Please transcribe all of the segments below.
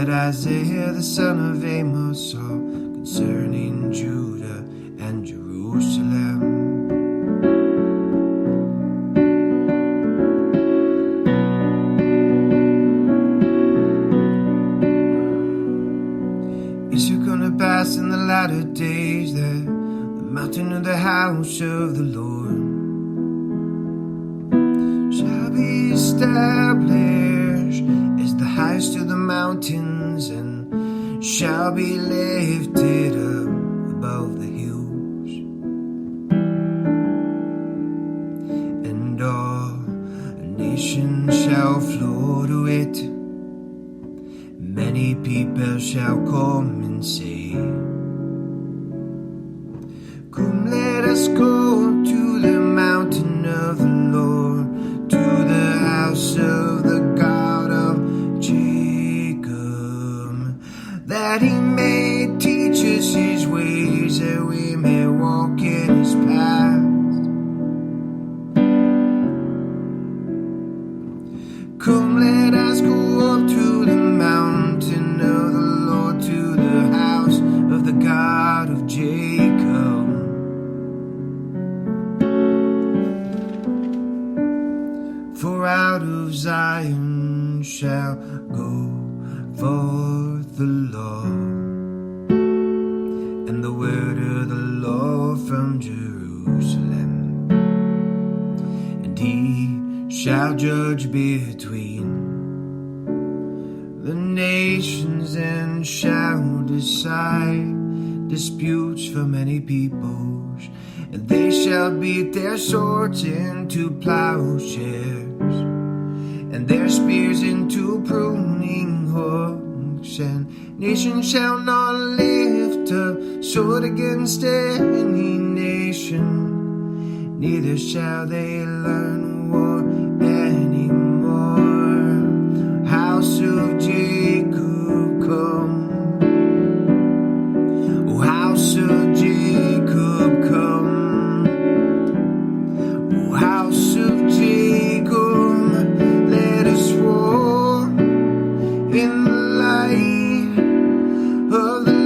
that Isaiah the son of Amos saw concerning Judah and Jerusalem. Is it gonna pass in the latter days that the mountain of the house of the Lord shall be established as the highest of the mountains, and shall be lifted up above the hills, and all nations shall flow to it. Many people shall come and say, come, let us go to the mountain of the Lord, to the house of the God of Jacob, that he may teach us his ways, that we may walk in his paths. Come, let us go up to the mountain of the Lord, to the house of the God of Jacob. For out of Zion shall go forth the law, and the word of the Lord from Jerusalem. And he shall judge between the nations, and shall decide disputes for many peoples. And they shall beat their swords into plowshares, and their spears into pruning hooks. And nation shall not lift up sword against any nation, neither shall they learn war anymore. House of Jacob, come. O house of Jacob, come. O house of Jacob, let us walk in the light of the Lord.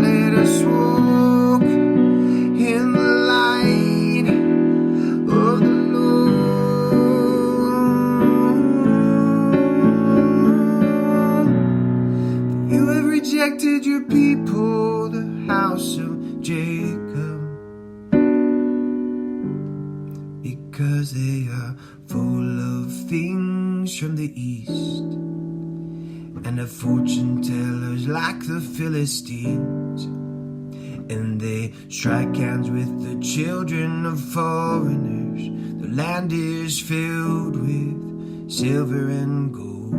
Let us walk in the light of the Lord. You have rejected your people, the house of Jacob, because they are full of things from the east, and of fortune tellers like the Philistines. And they strike hands with the children of foreigners. The land is filled with silver and gold,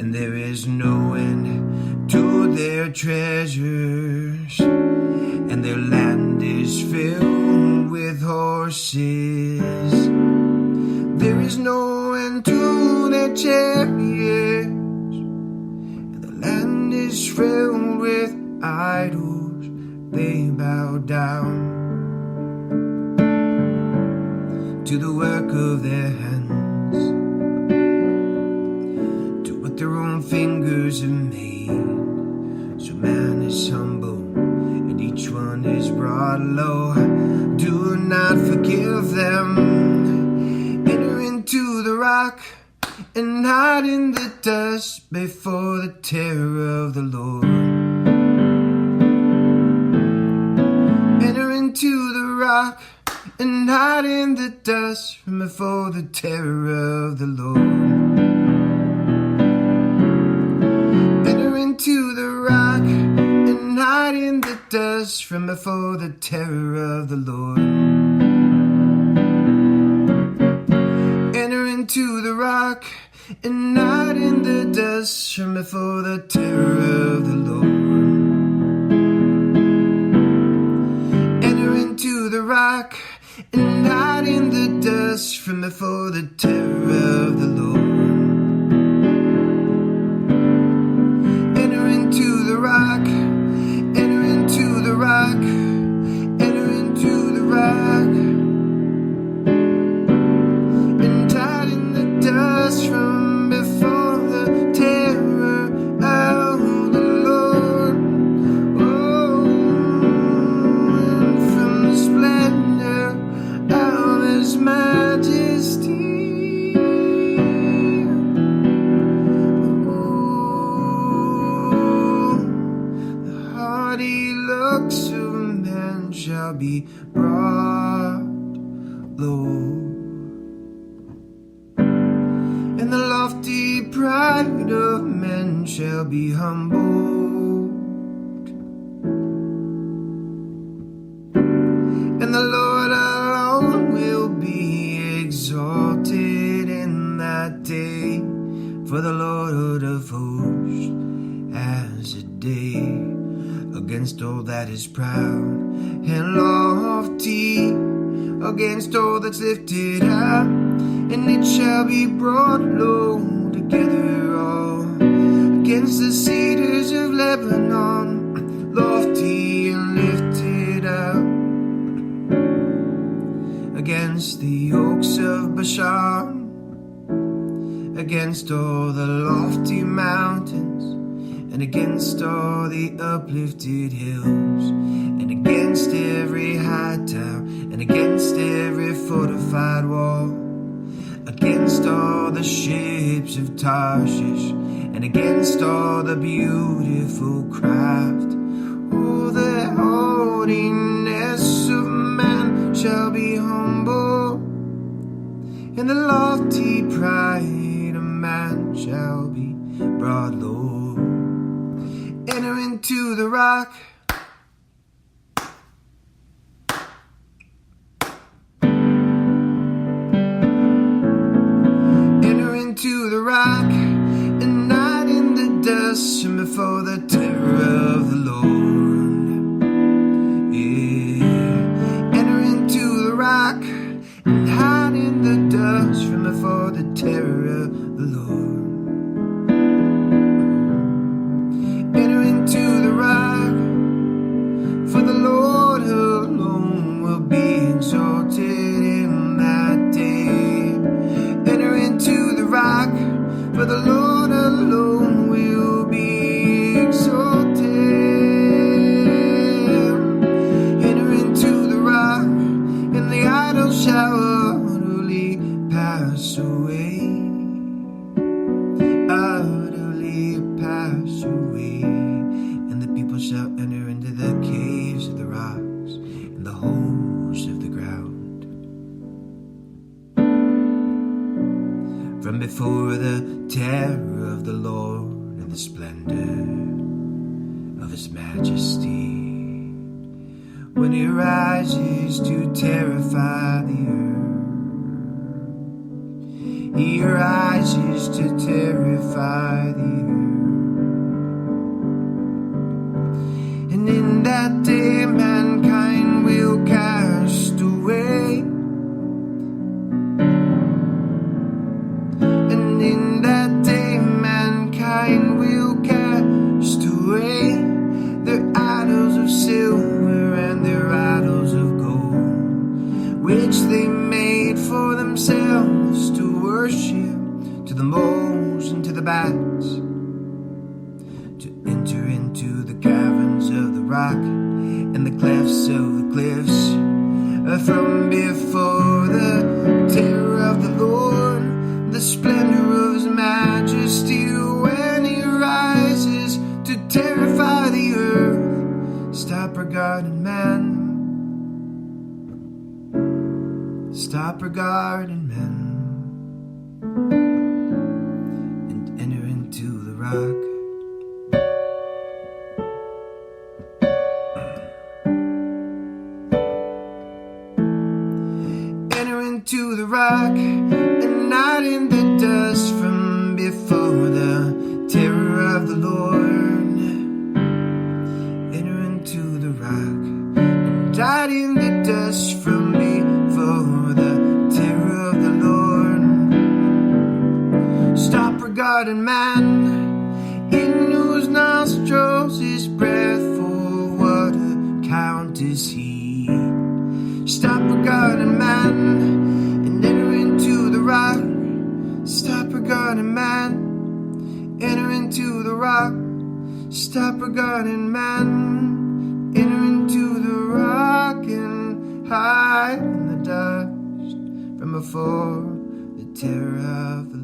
and there is no end to their treasures, and their land is filled with horses. There is no end to their chariots, and the land is filled with idols. They bow down to the work of their hands, to what their own fingers have made. So man is humble, and each one is brought low. Do not forgive them. Enter into the rock, and hide in the dust before the terror of the Lord. Enter into the rock, and hide in the dust from before the terror of the Lord. Enter into the rock, and hide in the dust from before the terror of the Lord. Enter into the rock, and hide in the dust from before the terror of the Lord. Enter into the rock, and hide in the dust from before the terror of the Lord. Enter into the rock, enter into the rock, enter into the rock, and hide shall be brought low, and the lofty pride of men shall be humbled, and the Lord alone will be exalted in that day. For the Lord of hosts has a day against all that is proud and lofty, against all that's lifted up, and it shall be brought low together all against the cedars of Lebanon, lofty and lifted up, against the oaks of Bashan, against all the lofty mountains, and against all the uplifted hills, and against every high tower, and against every fortified wall, against all the ships of Tarshish, and against all the beautiful craft. Oh, the haughtiness of man shall be humble, and the lofty pride of man shall be brought low. Enter into the rock, enter into the rock, and not in the dust, and before the terror of the Lord. Yeah. Enter into the rock, and hide in the dust from before the terror of the Lord. Enter into the rock, for the Lord alone will be exalted in that day. Enter into the rock, for the Lord alone will be exalted. Enter into the rock, and the idols shall utterly pass away, utterly pass away, and the people shall enter into the caves of the rocks and the holes of the ground. From before the terror of the Lord and the splendor of his majesty, when he rises to terrify the earth, he rises to terrify the earth. And in that day mankind will cast away, and in that day mankind will cast away their idols of silver and their idols of gold, which they made for themselves to worship, to the moles and to the bats, to enter into the caverns of the rock and the clefts of the cliffs, from before the terror of the Lord, the splendor of his majesty, when he rises to terrify the earth. Stop regarding man, stop regarding men, and enter into the rock. Enter into the rock, and not in the dust, from before the terror of the Lord. Enter into the rock, and died in the dust from before the terror of the Lord. Stop regarding man, in whose nostrils is breath, for what account is he? Stop regarding man, and enter into the rock. Stop regarding man, enter into the rock. Stop regarding man, enter into the rock, and hide in the dust from before the terror of the